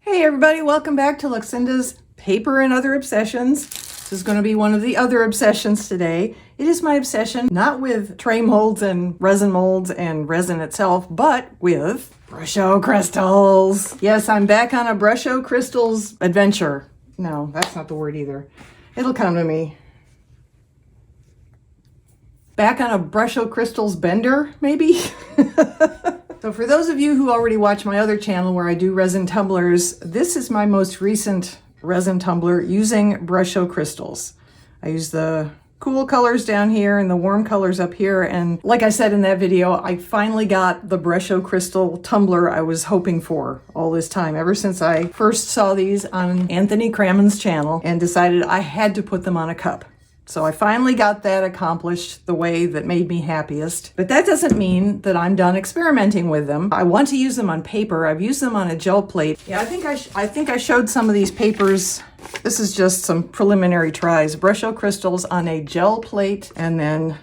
Hey everybody, welcome back to Luxinda's Paper and Other Obsessions. This is going to be one of the other obsessions today. It is my obsession not with tray molds and resin itself, but with Brusho crystals. Yes, I'm back on a Brusho crystals adventure. No, that's not the word either. It'll come to me. Back on a Brusho crystals bender, maybe? So for those of you who already watch my other channel where I do resin tumblers, this is my most recent resin tumbler using Brusho crystals. I use the cool colors down here and the warm colors up here. And like I said in that video, I finally got the Brusho crystal tumbler I was hoping for all this time, ever since I first saw these on Anthony Cramon's channel and decided I had to put them on a cup. So I finally got that accomplished the way that made me happiest. But that doesn't mean that I'm done experimenting with them. I want to use them on paper. I've used them on a gel plate. Yeah, I think I showed some of these papers. This is just some preliminary tries. Brusho crystals on a gel plate and then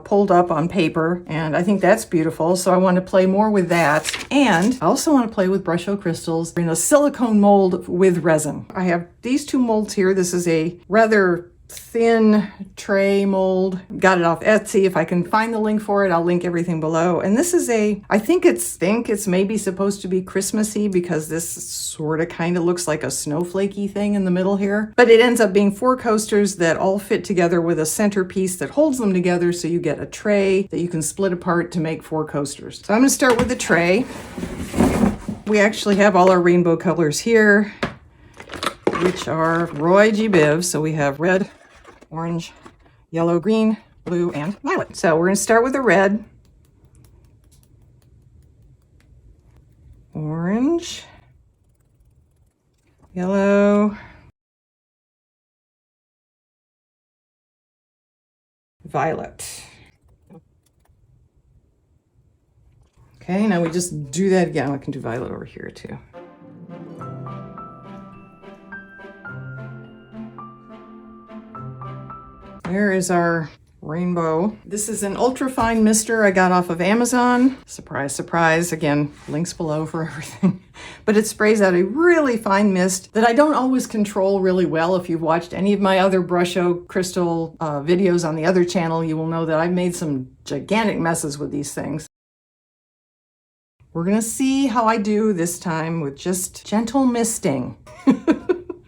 pulled up on paper. And I think that's beautiful. So I want to play more with that. And I also want to play with Brusho crystals in a silicone mold with resin. I have these two molds here. This is a rather thin tray mold. Got it off Etsy. If I can find the link for it, I'll link everything below. And this is I think it's maybe supposed to be Christmassy because this sort of kind of looks like a snowflakey thing in the middle here. But it ends up being 4 coasters that all fit together with a centerpiece that holds them together, so you get a tray that you can split apart to make 4 coasters. So I'm going to start with the tray. We actually have all our rainbow colors here, which are Roy G. Biv. So we have red, orange, yellow, green, blue, and violet. So we're going to start with the red, orange, yellow, violet. Okay, now we just do that again. We can do violet over here too. There is our rainbow. This is an ultra-fine mister I got off of Amazon. Surprise, surprise. Again, links below for everything. But it sprays out a really fine mist that I don't always control really well. If you've watched any of my other Brusho crystal videos on the other channel, you will know that I've made some gigantic messes with these things. We're gonna see how I do this time with just gentle misting.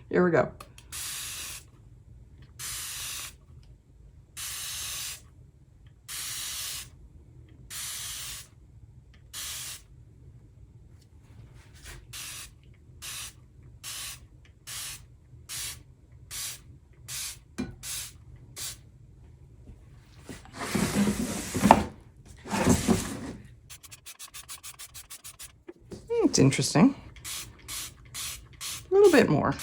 Here we go. It's interesting. A little bit more.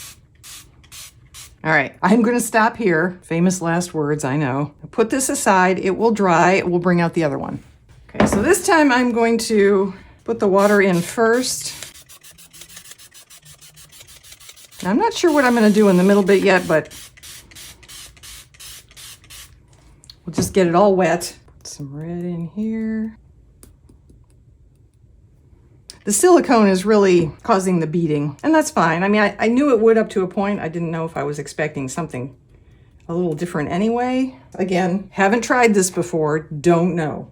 All right, I'm going to stop here. Famous last words, I know. Put this aside. It will dry. It will bring out the other one. Okay, so this time I'm going to put the water in first. Now, I'm not sure what I'm going to do in the middle bit yet, but we'll just get it all wet. Put some red in here. The silicone is really causing the beading, and that's fine. I mean, I knew it would up to a point. I didn't know if I was expecting something a little different anyway. Again, haven't tried this before, don't know.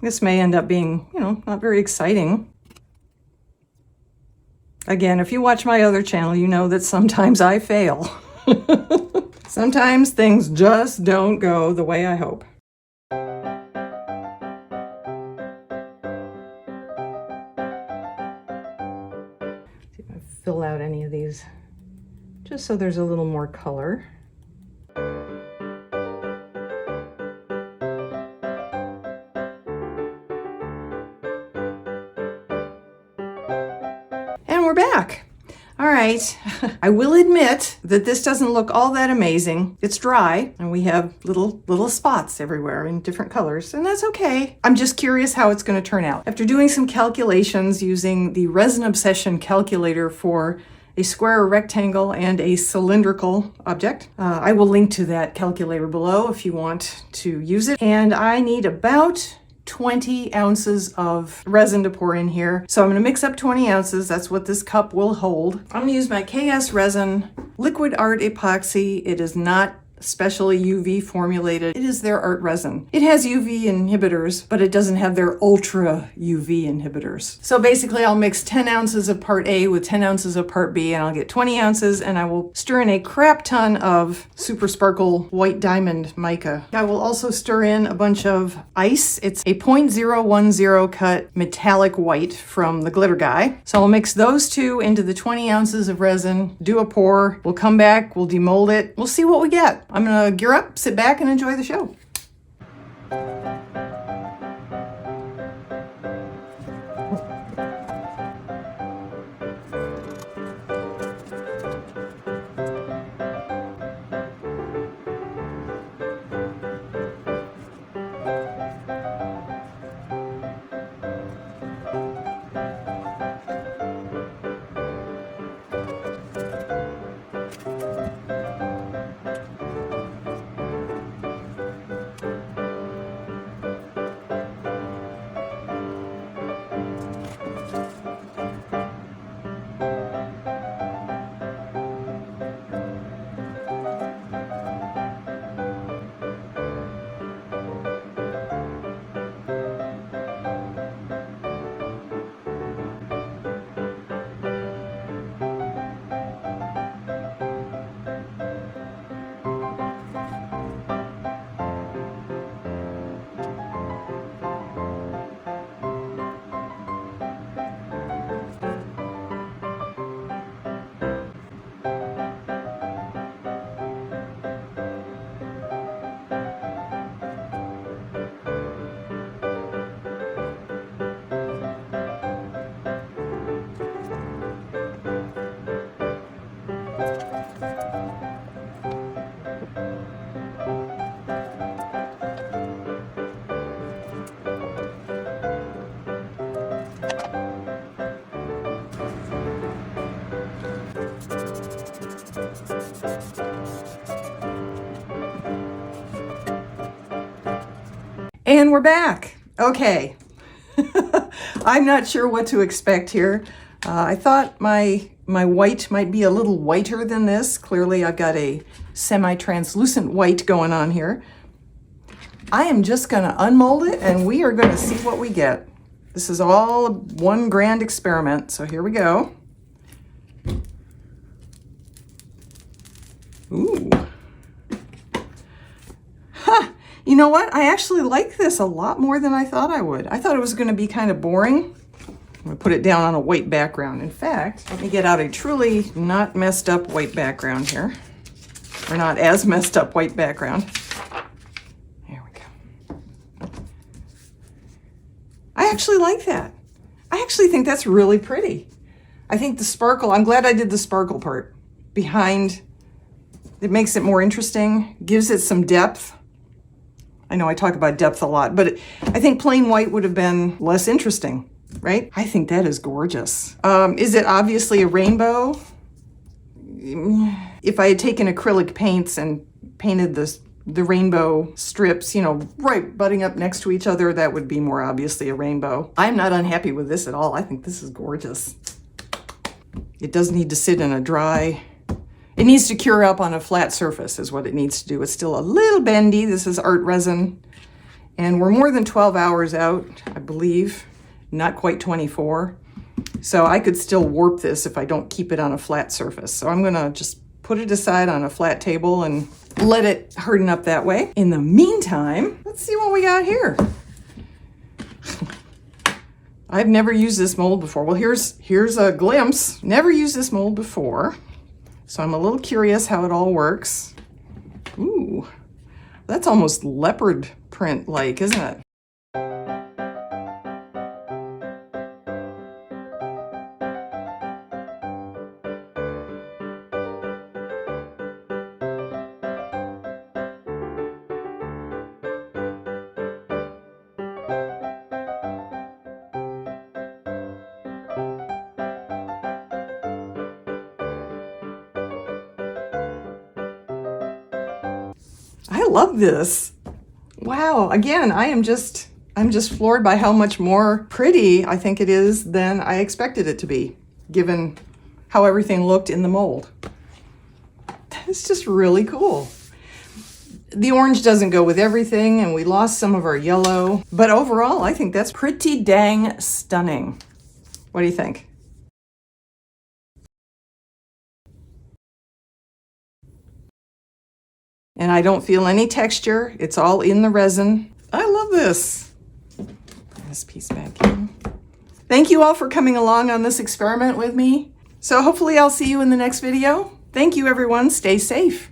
This may end up being, not very exciting. Again, if you watch my other channel, you know that sometimes I fail. Sometimes things just don't go the way I hope. Fill out any of these just so there's a little more color. And we're back. All right, I will admit that this doesn't look all that amazing. It's dry and we have little spots everywhere in different colors, and that's okay. I'm just curious how it's going to turn out. After doing some calculations using the Resin Obsession calculator for a square, a rectangle, and a cylindrical object, I will link to that calculator below if you want to use it. And I need about 20 ounces of resin to pour in here. So I'm gonna mix up 20 ounces. That's what this cup will hold. I'm gonna use my KS Resin Liquid Art Epoxy. It is not specially UV formulated. It is their art resin. It has UV inhibitors, but it doesn't have their ultra UV inhibitors. So basically I'll mix 10 ounces of part A with 10 ounces of part B, and I'll get 20 ounces, and I will stir in a crap ton of Super Sparkle White Diamond Mica. I will also stir in a bunch of ice. It's a .010 cut metallic white from the Glitter Guy. So I'll mix those two into the 20 ounces of resin, do a pour, we'll come back, we'll demold it, we'll see what we get. I'm gonna gear up, sit back, and enjoy the show. And we're back. Okay. I'm not sure what to expect here. I thought my white might be a little whiter than this. Clearly I've got a semi-translucent white going on here. I am just gonna unmold it and we are gonna see what we get. This is all one grand experiment, so here we go. Ooh. Huh. You know what? I actually like this a lot more than I thought I would. I thought it was going to be kind of boring. I'm going to put it down on a white background. In fact, let me get out a truly not messed up white background here. Or not as messed up white background. There we go. I actually like that. I actually think that's really pretty. I think the sparkle, I'm glad I did the sparkle part behind. It makes it more interesting, gives it some depth. I know I talk about depth a lot, but I think plain white would have been less interesting, right? I think that is gorgeous. Is it obviously a rainbow? If I had taken acrylic paints and painted the rainbow strips, you know, right butting up next to each other, that would be more obviously a rainbow. I'm not unhappy with this at all. I think this is gorgeous. It does need to sit in a dry. It needs to cure up on a flat surface is what it needs to do. It's still a little bendy. This is art resin. And we're more than 12 hours out, I believe. Not quite 24. So I could still warp this if I don't keep it on a flat surface. So I'm gonna just put it aside on a flat table and let it harden up that way. In the meantime, let's see what we got here. I've never used this mold before. Well, here's a glimpse. Never used this mold before. So I'm a little curious how it all works. Ooh, that's almost leopard print-like, isn't it? I love this. Wow, again, I am just I'm just floored by how much more pretty I think it is than I expected it to be, given how everything looked in the mold. It's just really cool. The orange doesn't go with everything, and we lost some of our yellow, but overall, I think that's pretty dang stunning. What do you think? And I don't feel any texture. It's all in the resin. I love this. Put this piece back in. Thank you all for coming along on this experiment with me. So hopefully I'll see you in the next video. Thank you, everyone. Stay safe.